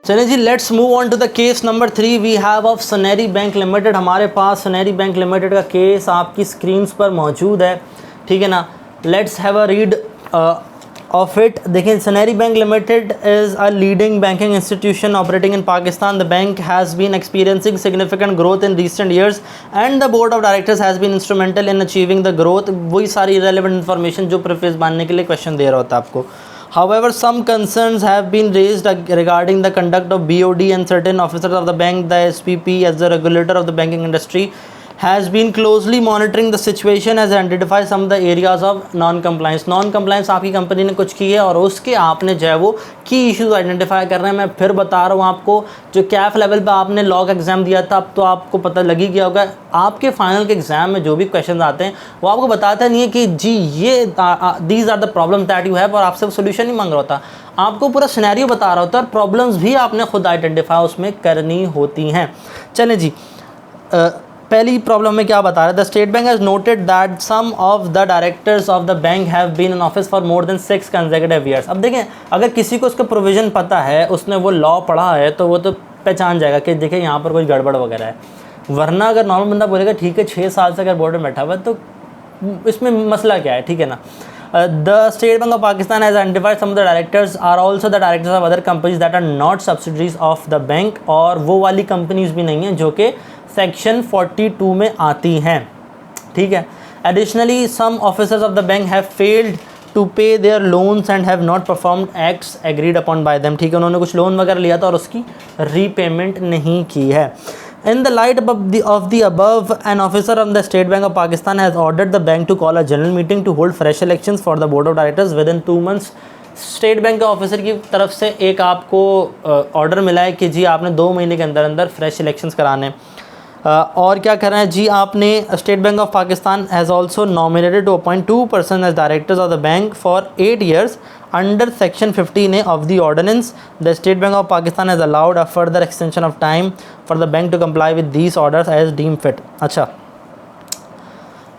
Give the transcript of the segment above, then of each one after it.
चलिए जी, let's move on to the case number 3 we have of Saneri Bank Limited. हमारे पास सनेरी बैंक लिमिटेड का केस आपकी स्क्रीन्स पर मौजूद है, ठीक है ना। Let's have a read of it. देखिए, Saneri Bank Limited is a leading banking institution operating in Pakistan. The bank has been experiencing significant growth in recent years and the board of directors has been instrumental in achieving the growth. वही सारी relevant information जो preface बांधने के लिए question दे रहा होता है आपको। However, some concerns have been raised regarding the conduct of BOD and certain officers of the bank. The SPP, as the regulator of the banking industry, has been closely monitoring the situation as identify some of the areas of non-compliance. Non-compliance आपकी company ने कुछ की है और उसके आपने जो है वो की इश्यूज आइडेंटिफाई कर रहे हैं। मैं फिर बता रहा हूँ आपको, जो कैफ लेवल पे आपने लॉग एग्जाम दिया था, अब तो आपको पता लग ही गया होगा। आपके फाइनल के एग्जाम में जो भी क्वेश्चन आते हैं वो आपको बताता नहीं है कि जी ये these are the problem that you have, और आपसे वो सोल्यूशन नहीं मांग रहा होता, आपको पूरा सिनेरियो बता रहा होता है और प्रॉब्लम्स भी आपने खुद आइडेंटिफाई उसमें करनी होती हैं। चलें जी, पहली प्रॉब्लम में क्या बता रहा है? The State Bank has noted that some of the directors of the bank have been in office for more than 6 consecutive years. अब देखें, अगर किसी को उसका प्रोविज़न पता है, उसने वो लॉ पढ़ा है, तो वो तो पहचान जाएगा कि देखिए यहाँ पर कोई गड़बड़ वगैरह है। वरना अगर नॉर्मल बंदा बोलेगा ठीक है 6 साल से अगर बोर्ड में बैठा हुआ है तो इसमें मसला क्या है, ठीक है ना। The State Bank of Pakistan has identified some of the directors are also the directors of other companies that are not subsidiaries of the bank, और वो वाली कंपनीज भी नहीं हैं जो कि सेक्शन 42 में आती हैं, ठीक है। Additionally, some officers of the bank have failed to pay their loans and have not performed acts agreed upon by them, ठीक है। उन्होंने कुछ लोन वगैरह लिया था और उसकी रीपेमेंट नहीं की है। In the light of the above, an officer of the State Bank of Pakistan has ordered the bank to call a general meeting to hold fresh elections for the board of directors within 2 months. State bank के officer की तरफ से एक आपको order मिला है कि जी आपने 2 महीने के अंदर अंदर फ्रेश इलेक्शंस कराने। और क्या करना है जी, आपने State Bank of Pakistan has also nominated to appoint 2 person as directors of the bank for 8 years under section 15A of the ordinance. The State Bank of Pakistan has allowed a further extension of time for the bank to comply with these orders as deem fit. अच्छा,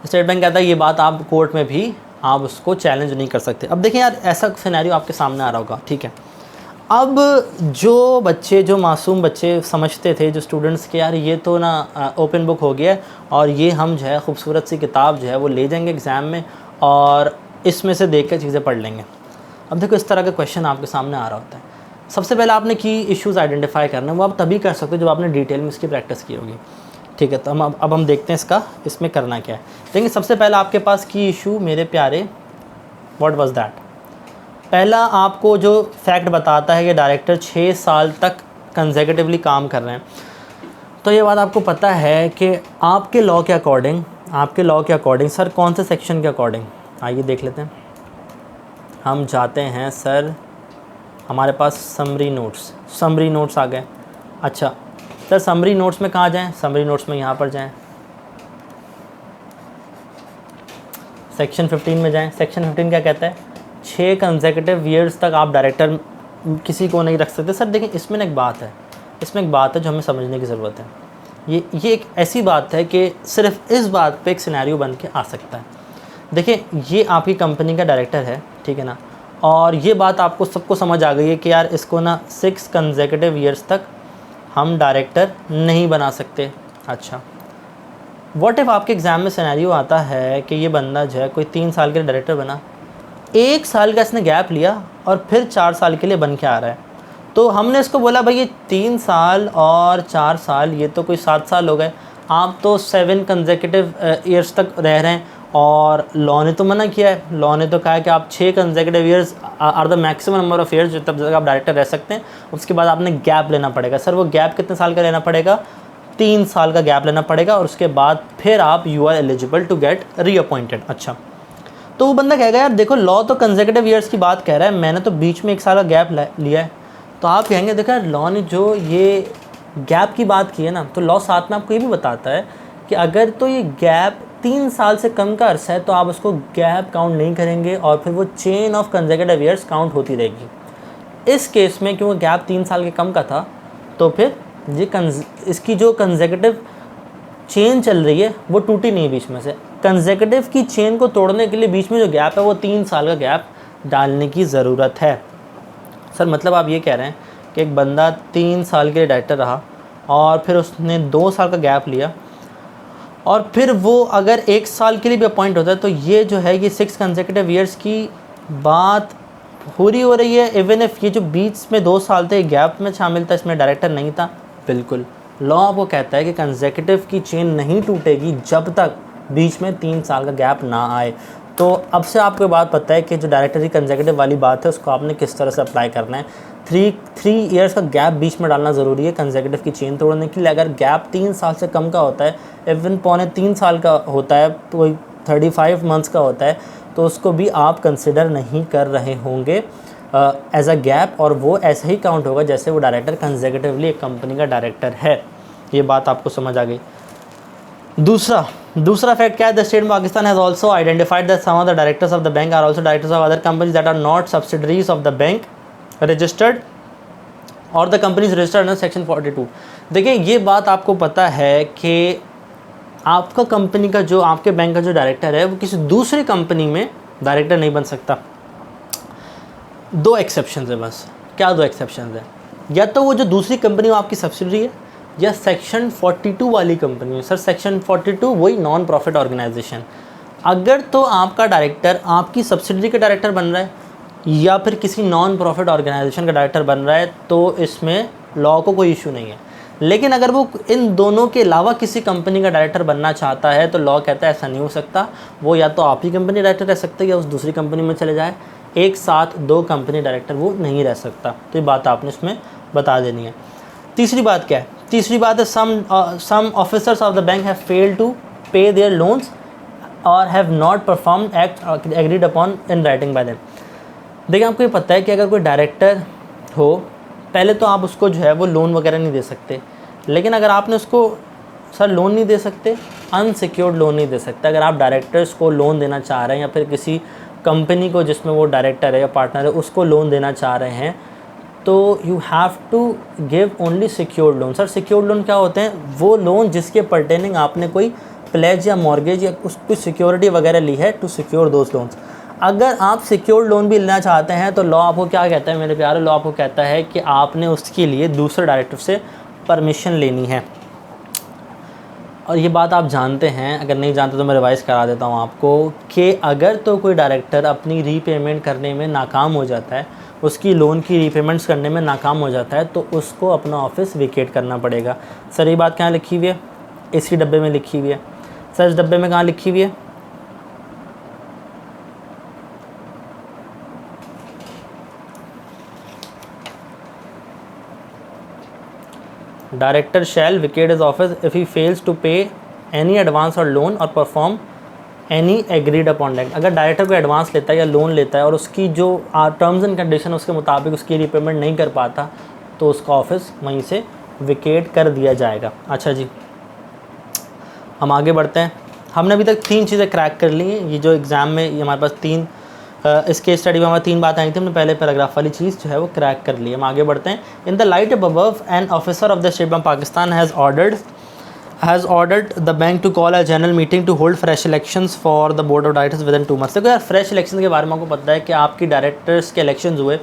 State Bank कहता है ये बात आप court में भी आप उसको चैलेंज नहीं कर सकते। अब देखिए यार, ऐसा सिनेरियो आपके सामने आ रहा होगा, ठीक है। अब जो बच्चे, जो मासूम बच्चे समझते थे, जो स्टूडेंट्स के यार ये तो ना ओपन बुक हो गया है और ये हम जो है खूबसूरत सी किताब जो है वो ले जाएंगे एग्ज़ाम में और इसमें से देख कर चीज़ें पढ़ लेंगे। अब देखो, इस तरह का क्वेश्चन आपके सामने आ रहा होता है। सबसे पहले आपने की इश्यूज़ आइडेंटिफाई करना है, वो आप तभी कर सकते हो जब आपने डिटेल में इसकी प्रैक्टिस की होगी, ठीक है। तो अब हम देखते हैं इसमें करना क्या है। देखिए, सबसे पहला आपके पास की इशू मेरे प्यारे, व्हाट वाज दैट। पहला आपको जो फैक्ट बताता है कि डायरेक्टर 6 साल तक कंसेक्यूटिवली काम कर रहे हैं। तो ये बात आपको पता है कि आपके लॉ के अकॉर्डिंग सर, कौन से सेक्शन के अकॉर्डिंग, आइए देख लेते हैं। हम जाते हैं सर, हमारे पास समरी नोट्स आ गए। अच्छा सर, समरी नोट्स में कहाँ जाएं? समरी नोट्स में यहाँ पर जाएं, सेक्शन 15 में जाएं। सेक्शन 15 क्या कहता है? 6 कंसेक्यूटिव ईयर्स तक आप डायरेक्टर किसी को नहीं रख सकते। सर देखिए, इसमें एक बात है जो हमें समझने की ज़रूरत है। ये एक ऐसी बात है कि सिर्फ इस बात पे एक सिनेरियो बन के आ सकता है। देखिए, ये आपकी कंपनी का डायरेक्टर है, ठीक है ना, और ये बात आपको सबको समझ आ गई है कि यार इसको ना 6 कंसेक्यूटिव ईयर्स तक हम डायरेक्टर नहीं बना सकते। अच्छा, व्हाट इफ़ आपके एग्ज़ाम में सिनेरियो आता है कि ये बंदा जो है कोई 3 साल के लिए डायरेक्टर बना, 1 साल का इसने गैप लिया और फिर 4 साल के लिए बन के आ रहा है। तो हमने इसको बोला भाई ये 3 साल और 4 साल, ये तो कोई 7 साल हो गए, आप तो 7 कंसेक्यूटिव ईयर्स तक रह रहे हैं और लॉ ने तो मना किया है। लॉ ने तो कहा है कि आप 6 consecutive years are the maximum number of years जो तब तक आप डायरेक्टर रह सकते हैं। उसके बाद आपने गैप लेना पड़ेगा। सर वो गैप कितने साल का लेना पड़ेगा? 3 साल का गैप लेना पड़ेगा और उसके बाद फिर आप you are eligible to get reappointed. अच्छा, तो वो बंदा कहेगा यार देखो, लॉ तो कंसेक्यूटिव ईयर्स की बात कह रहा है, मैंने तो बीच में 1 साल का गैप लिया है। तो आप कहेंगे देखो यार, लॉ ने जो ये गैप की बात की है ना, तो लॉ साथ में आपको ये भी बताता है कि अगर तो ये गैप 3 साल से कम का अर्सा है तो आप उसको गैप काउंट नहीं करेंगे और फिर वो chain of consecutive years count होती रहेगी। इस केस में क्योंकि गैप 3 साल के कम का था, तो फिर ये इसकी जो कंसेक्यूटिव चेन चल रही है वो टूटी नहीं बीच में से। कंसेक्यूटिव की चेन को तोड़ने के लिए बीच में जो गैप है वो 3 साल का गैप डालने की ज़रूरत है। सर मतलब आप ये कह रहे हैं कि एक बंदा 3 साल के डायरेक्टर रहा और फिर उसने 2 साल का गैप लिया और फिर वो अगर 1 साल के लिए भी अपॉइंट होता है तो ये जो है ये 6 कंसेक्यूटिव ईयर्स की बात पूरी हो रही है। इवन इफ ये जो बीच में 2 साल थे गैप में शामिल था, इसमें डायरेक्टर नहीं था, बिल्कुल लॉ आपको कहता है कि कंसेक्यूटिव की चेन नहीं टूटेगी जब तक बीच में 3 साल का गैप ना आए। तो अब से आपको बात पता है कि जो डायरेक्टर की कंसेक्यूटिव वाली बात है उसको आपने किस तरह से अप्लाई करना है। 3 ईयर्स का गैप बीच में डालना ज़रूरी है कंसेक्यूटिव की चेन तोड़ने के लिए। अगर गैप 3 साल से कम का होता है, इवन पौने 3 साल का होता है, कोई 35 मंथ्स का होता है, तो उसको भी आप कंसिडर नहीं कर रहे होंगे एज अ गैप, और वो ऐसा ही काउंट होगा जैसे वो डायरेक्टर कंसेक्यूटिवली एक कंपनी का डायरेक्टर है। ये बात आपको समझ आ गई। दूसरा फैक्ट क्या है, the state Pakistan has also identified that some of the directors of the bank are also directors of other companies that are not subsidiaries of the bank registered और the companies registered under section 42। देखिए ये बात आपको पता है कि आपका company का जो आपके बैंक का जो डायरेक्टर है वो किसी दूसरी कंपनी में डायरेक्टर नहीं बन सकता। 2 एक्सेप्शंस है बस। क्या 2 एक्सेप्शंस है? या तो वो जो दूसरी कंपनी वो आपकी सब्सिडरी है या सेक्शन 42 वाली कंपनी है। सर सेक्शन 42 वही नॉन प्रॉफिट ऑर्गेनाइजेशन। अगर तो आपका डायरेक्टर आपकी सब्सिडरी का डायरेक्टर बन रहा है या फिर किसी नॉन प्रॉफिट ऑर्गेनाइजेशन का डायरेक्टर बन रहा है तो इसमें लॉ को कोई इशू नहीं है। लेकिन अगर वो इन दोनों के अलावा किसी कंपनी का डायरेक्टर बनना चाहता है तो लॉ कहता है ऐसा नहीं हो सकता। वो या तो आप ही कंपनी डायरेक्टर रह सकते हैं या उस दूसरी कंपनी में चले जाए। एक साथ 2 कंपनी डायरेक्टर वो नहीं रह सकता। तो ये बात आपने इसमें बता देनी है। तीसरी बात क्या है? तीसरी बात है some officers of the bank have failed to pay their loans और have not performed act agreed upon in writing by them. देखिए आपको ये पता है कि अगर कोई डायरेक्टर हो, पहले तो आप उसको जो है वो लोन वगैरह नहीं दे सकते। लेकिन अगर आपने उसको सर लोन नहीं दे सकते, अनसिक्योर्ड लोन नहीं दे सकते। अगर आप डायरेक्टर्स को लोन देना चाह रहे हैं या फिर किसी कंपनी को जिसमें वो डायरेक्टर है या पार्टनर है उसको लोन देना चाह रहे हैं तो you have to give only secured loan. Sir secured loan क्या होते हैं? वो लोन जिसके पर्टेनिंग आपने कोई प्लेज या मॉर्गेज या कुछ सिक्योरिटी वगैरह ली है टू सिक्योर दोज लोन्स। अगर आप सिक्योर्ड लोन भी लेना चाहते हैं तो लॉ आपको क्या कहता है मेरे प्यारे? लॉ आपको कहता है कि आपने उसके लिए दूसरे डायरेक्टर से परमिशन लेनी है। और ये बात आप जानते हैं, अगर नहीं जानते तो मैं रिवाइज़ करा देता हूँ आपको कि अगर तो कोई डायरेक्टर अपनी रीपेमेंट करने में नाकाम हो जाता है, उसकी लोन की रीपेमेंट्स करने में नाकाम हो जाता है, तो उसको अपना ऑफिस वेकेट करना पड़ेगा। सर ये बात कहाँ लिखी हुई है? इसी डब्बे में लिखी हुई है। सर इस डब्बे में कहाँ लिखी हुई है? Director shall vacate his office if he fails to pay any advance or loan or perform any agreed upon date. अगर डायरेक्टर को एडवांस लेता है या लोन लेता है और उसकी जो टर्म्स एंड कंडीशन उसके मुताबिक उसकी रिपेमेंट नहीं कर पाता तो उसका ऑफिस वहीं से विकेट कर दिया जाएगा। अच्छा जी, हम आगे बढ़ते हैं। हमने अभी तक 3 चीज़ें क्रैक कर ली हैं। ये जो एग्ज़ाम में ये हमारे पास 3 इस केस स्टडी में हमारी 3 बातें आई थी। हमने पहले पैराग्राफ वाली चीज़ जो है वो क्रैक कर ली। हम आगे बढ़ते हैं। In the light above an officer of the State Bank Pakistan has ordered the bank to call a general meeting to hold fresh elections for the board of directors within 2 months. देखो यार, fresh election के बारे में आपको पता है कि आपकी डायरेक्टर्स के इलेक्शन हुए,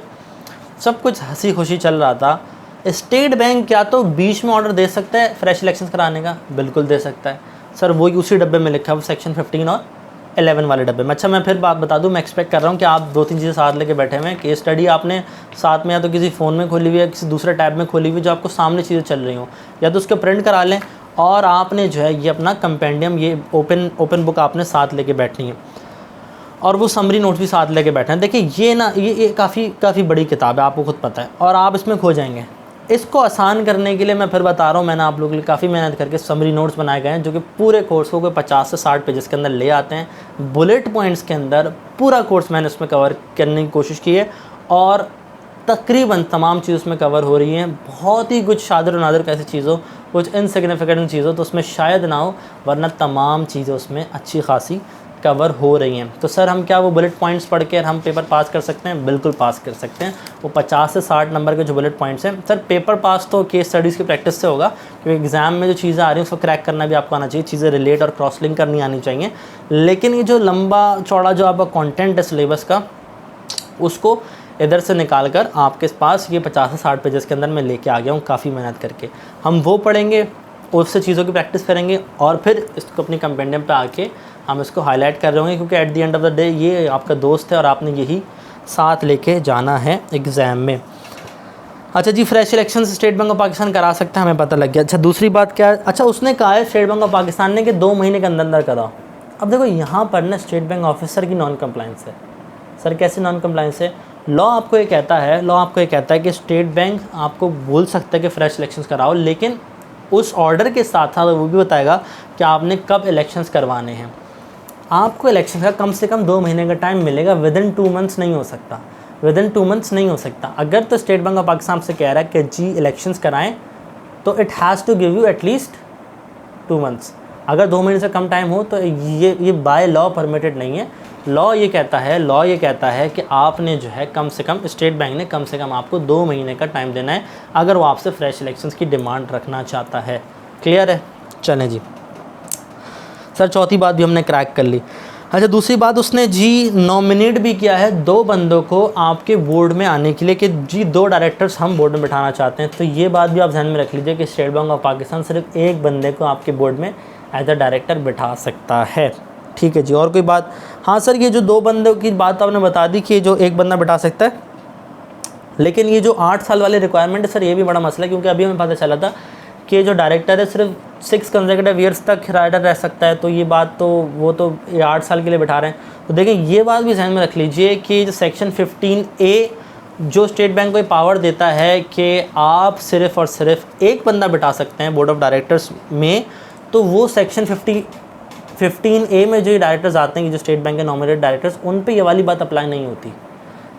सब कुछ हंसी खुशी चल रहा था। स्टेट बैंक क्या तो बीच में ऑर्डर दे सकता है फ्रेश इलेक्शन कराने का? बिल्कुल दे सकता है सर। वही उसी डब्बे में लिखा है, वो सेक्शन 15 और 11 वाले डब्बे में। अच्छा मैं फिर बात बता दूं, मैं एक्सपेक्ट कर रहा हूं कि आप 2-3 चीज़ें साथ लेके बैठे हुए हैं। केस स्टडी आपने साथ में या तो किसी फ़ोन में खोली हुई है, किसी दूसरे टैब में खोली हुई जो आपको सामने चीज़ें चल रही हों, या तो उसके प्रिंट करा लें और आपने जो है ये अपना कंपेंडियम, ये ओपन बुक आपने साथ लेके बैठनी है और वो समरी नोट भी साथ लेके बैठे हैं। देखिए ये ना ये काफ़ी बड़ी किताब है, आपको खुद पता है, और आप इसमें खो जाएंगे। इसको आसान करने के लिए मैं फिर बता रहा हूँ, मैंने आप लोगों के लिए काफ़ी मेहनत करके समरी नोट्स बनाए गए हैं जो कि पूरे कोर्स को कोई 50 से 60 पेजेस के अंदर ले आते हैं। बुलेट पॉइंट्स के अंदर पूरा कोर्स मैंने इसमें कवर करने की कोशिश की है और तकरीबन तमाम चीज़ उसमें कवर हो रही हैं। बहुत ही कुछ शादर नादर कैसी चीज़ों, कुछ इनसिग्निफिकेंट चीज़ों तो उसमें शायद ना हो, वरना तमाम चीज़ें उसमें अच्छी खासी कवर हो रही हैं। तो सर हम क्या वो बुलेट पॉइंट्स पढ़ के हम पेपर पास कर सकते हैं? बिल्कुल पास कर सकते हैं। वो 50 से 60 नंबर के जो बुलेट पॉइंट्स हैं सर, पेपर पास तो केस स्टडीज़ की प्रैक्टिस से होगा, क्योंकि एग्जाम में जो चीज़ें आ रही हैं उसको क्रैक करना भी आपको आना चाहिए, चीज़ें रिलेट और क्रॉस लिंक करनी आनी चाहिए। लेकिन ये जो लंबा चौड़ा जो आपका कॉन्टेंट है सिलेबस का, उसको इधर से निकाल कर आपके पास ये 50 से 60 पेजेस के अंदर मैं लेके आ गया हूँ काफ़ी मेहनत करके। हम वो पढ़ेंगे, उससे चीज़ों की प्रैक्टिस करेंगे और फिर इसको अपनी कंपेंडियम पे आके हम इसको हाईलाइट कर रहे होंगे, क्योंकि at the end of the day ये आपका दोस्त है और आपने यही साथ लेके जाना है एग्ज़ाम में। अच्छा जी, fresh election State Bank of Pakistan करा सकता है, हमें पता लग गया। अच्छा दूसरी बात क्या है, अच्छा उसने कहा है स्टेट बैंक ऑफ पाकिस्तान ने कि 2 महीने के अंदर कराओ। अब देखो यहाँ पर ना स्टेट बैंक ऑफिसर की नॉन कंप्लाइंस है। सर कैसे नॉन कंप्लाइंस है? लॉ आपको ये कहता है कि स्टेट बैंक आपको बोल सकता है कि फ्रेश इलेक्शंस कराओ, लेकिन उस ऑर्डर के साथ साथ वो भी बताएगा कि आपने कब इलेक्शंस करवाने हैं। आपको इलेक्शन का कम से कम 2 महीने का टाइम मिलेगा, विदिन 2 मंथ्स नहीं हो सकता, विदिन 2 मंथ्स नहीं हो सकता। अगर तो स्टेट बैंक ऑफ पाकिस्तान से कह रहा है कि जी इलेक्शंस कराएं, तो it has to give you at least 2 months. अगर 2 महीने से कम टाइम हो तो ये बाय लॉ परमिटेड नहीं है। लॉ ये कहता है कि आपने जो है कम से कम, स्टेट बैंक ने कम से कम आपको 2 महीने का टाइम देना है अगर वो आपसे फ्रेश इलेक्शंस की डिमांड रखना चाहता है। क्लियर है? चलें जी सर, चौथी बात भी हमने क्रैक कर ली। अच्छा दूसरी बात, उसने जी नॉमिनेट भी किया है 2 बंदों को आपके बोर्ड में आने के लिए कि जी 2 डायरेक्टर्स हम बोर्ड में बिठाना चाहते हैं। तो ये बात भी आप ध्यान में रख लीजिए कि स्टेट बैंक ऑफ पाकिस्तान सिर्फ 1 बंदे को आपके बोर्ड में एज अ डायरेक्टर बिठा सकता है। ठीक है जी, और कोई बात? हाँ सर, ये जो 2 बंदों की बात आपने बता दी कि जो 1 बंदा बिठा सकता है, लेकिन ये जो 8 साल वाली रिक्वायरमेंट है सर, ये भी बड़ा मसला है, क्योंकि अभी हमें पता चला था कि जो डायरेक्टर है सिर्फ 6 कंसेक्यूटिव ईयर्स तक राइडर रह सकता है। तो ये बात तो वो तो 8 साल के लिए बिठा रहे हैं। तो देखें ये बात भी ध्यान में रख लीजिए कि जो सेक्शन 15A जो स्टेट बैंक को पावर देता है कि आप सिर्फ़ और सिर्फ 1 बंदा बिठा सकते हैं बोर्ड ऑफ डायरेक्टर्स में, तो वो सेक्शन 15A में जो डायरेक्टर्स आते हैं, जो स्टेट बैंक के नॉमिनेटेड डायरेक्टर्स, उन पे ये वाली बात अप्लाई नहीं होती।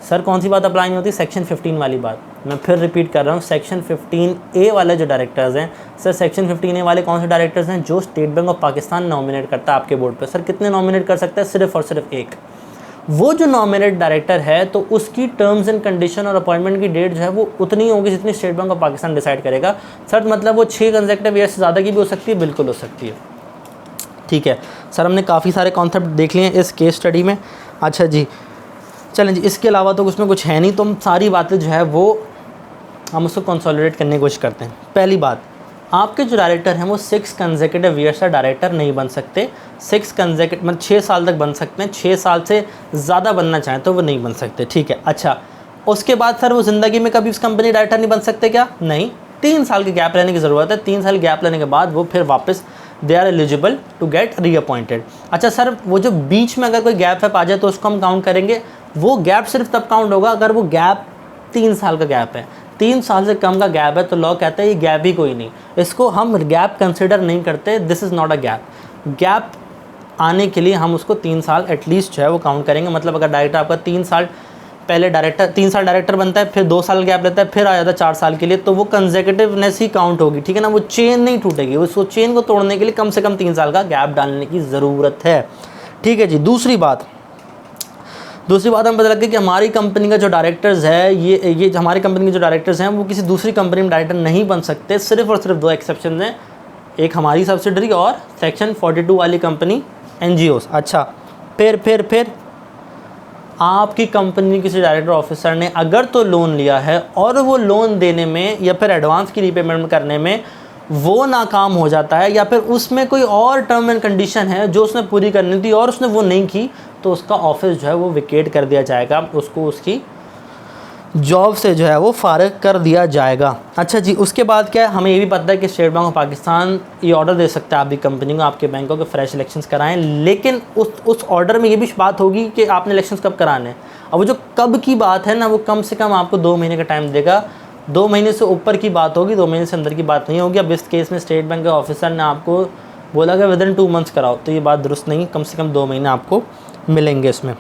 सर कौन सी बात अप्लाई नहीं होती? सेक्शन 15 वाली बात। मैं फिर रिपीट कर रहा हूँ, सेक्शन 15A वाले जो डायरेक्टर्स हैं सर, सेक्शन 15A वाले कौन से डायरेक्टर्स हैं? जो state Bank of Pakistan nominate करता है आपके बोर्ड पे। सर कितने नॉमिनेट कर सकता है? सिर्फ और सिर्फ 1। वो जो नॉमिनेट डायरेक्टर है तो उसकी टर्म्स एंड कंडीशन और अपॉइंटमेंट की डेट जो है वो उतनी होगी जितनी state Bank of Pakistan decide करेगा। सर मतलब वो 6 कंसेक्यूटिव ईयर से ज़्यादा की भी हो सकती है, बिल्कुल हो सकती है। ठीक है सर, हमने काफ़ी सारे कॉन्सेप्ट देख लिए हैं इस केस स्टडी में। अच्छा जी चलें जी, इसके अलावा तो उसमें कुछ है नहीं, तो हम सारी बातें जो है वो हम उसको कंसोलिडेट करने की कोशिश करते हैं। पहली बात, आपके जो डायरेक्टर हैं वो 6 कंसेक्यूटिव ईयर्स से डायरेक्टर नहीं बन सकते। 6 कंसेक्यूटिव मतलब 6 साल तक बन सकते हैं, 6 साल से ज़्यादा बनना चाहें तो वो नहीं बन सकते। ठीक है, अच्छा उसके बाद सर वो ज़िंदगी में कभी उस कंपनी डायरेक्टर नहीं बन सकते क्या? नहीं, 3 साल की गैप लेने की ज़रूरत है। 3 साल गैप लेने के बाद वो फिर वापस they are eligible to get reappointed. अच्छा सर, वो जो बीच में अगर कोई गैप है आ जाए तो उसको हम काउंट करेंगे। वो गैप सिर्फ तब काउंट होगा अगर वो गैप 3 साल का गैप है। 3 साल से कम का गैप है तो लॉ कहता है ये गैप ही कोई नहीं, इसको हम गैप कंसिडर नहीं करते, this is not a gap. Gap आने के लिए हम उसको 3 साल एटलीस्ट जो है वो काउंट करेंगे। मतलब अगर डायरेक्टर आपका 3 साल पहले डायरेक्टर 3 साल डायरेक्टर बनता है, फिर 2 साल गैप लेता है, फिर आ जाता है 4 साल के लिए, तो वो कंसेक्यूटिवनेस ही काउंट होगी। ठीक है ना, वो चेन नहीं टूटेगी। उसको चेन को तोड़ने के लिए कम से कम 3 साल का गैप डालने की ज़रूरत है। ठीक है जी, दूसरी बात हमें पता लग गई कि हमारी कंपनी का जो डायरेक्टर्स है ये हमारी कंपनी के जो डायरेक्टर्स हैं वो किसी दूसरी कंपनी में डायरेक्टर नहीं बन सकते। सिर्फ और सिर्फ 2 एक्सेप्शन हैं, एक हमारी सब्सिडरी और सेक्शन 42 वाली कंपनी NGOs। अच्छा फिर आपकी कंपनी किसी डायरेक्टर ऑफिसर ने अगर तो लोन लिया है और वो लोन देने में या फिर एडवांस की रीपेमेंट करने में वो नाकाम हो जाता है, या फिर उसमें कोई और टर्म एंड कंडीशन है जो उसने पूरी करनी थी और उसने वो नहीं की, तो उसका ऑफिस जो है वो विकेट कर दिया जाएगा, उसको उसकी जॉब से जो है वो फारिग कर दिया जाएगा। अच्छा जी, उसके बाद क्या है, हमें ये भी पता है कि स्टेट बैंक ऑफ पाकिस्तान ये ऑर्डर दे सकता है आपकी कंपनी को, आपके बैंकों के फ्रेश इलेक्शंस कराएं, लेकिन उस ऑर्डर में ये भी बात होगी कि आपने इलेक्शंस कब कराने हैं। अब वो जो कब की बात है ना, वो कम से कम आपको 2 महीने का टाइम देगा। 2 महीने से ऊपर की बात होगी, 2 महीने से अंदर की बात नहीं होगी। अब इस केस में स्टेट बैंक के ऑफिसर ने आपको बोला कि विदिन 2 मंथ्स कराओ, तो ये बात दुरुस्त नहीं, कम से कम 2 महीने आपको मिलेंगे इसमें।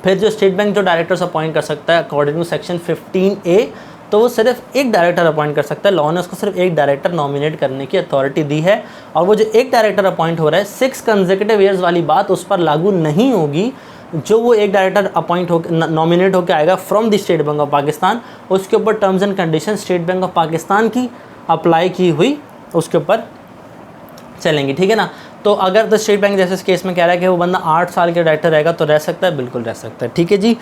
फिर जो स्टेट बैंक जो डायरेक्टर्स अपॉइंट कर सकता है अकॉर्डिंग टू सेक्शन 15A, तो वो सिर्फ एक डायरेक्टर अपॉइंट कर सकता है। लॉ ने उसको सिर्फ एक डायरेक्टर नॉमिनेट करने की अथॉरिटी दी है, और वो जो एक डायरेक्टर अपॉइंट हो रहा है 6 कंसेक्यूटिव ईयर्स वाली बात उस पर लागू नहीं होगी। जो वो एक डायरेक्टर अपॉइंट हो नॉमिनेट होकर आएगा from the State Bank of Pakistan, उसके ऊपर terms and condition state Bank of Pakistan की अप्लाई की हुई उसके ऊपर चलेंगी। ठीक है ना, तो अगर द स्टेट बैंक जैसे इस केस में कह रहा है कि वो बंदा 8 साल के डायरेक्टर रहेगा तो रह सकता है, बिल्कुल रह सकता है। ठीक है जी,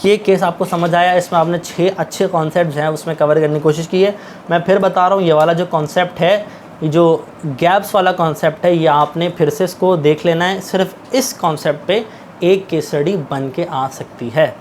ये केस आपको समझ आया। इसमें आपने 6 अच्छे कॉन्सेप्ट हैं उसमें कवर करने की कोशिश की है। मैं फिर बता रहा हूँ, ये वाला जो कॉन्सेप्ट है, ये जो गैप्स वाला कॉन्सेप्ट है, ये आपने फिर से इसको देख लेना है। सिर्फ इस कॉन्सेप्ट पे एक केस स्टडी बन के आ सकती है।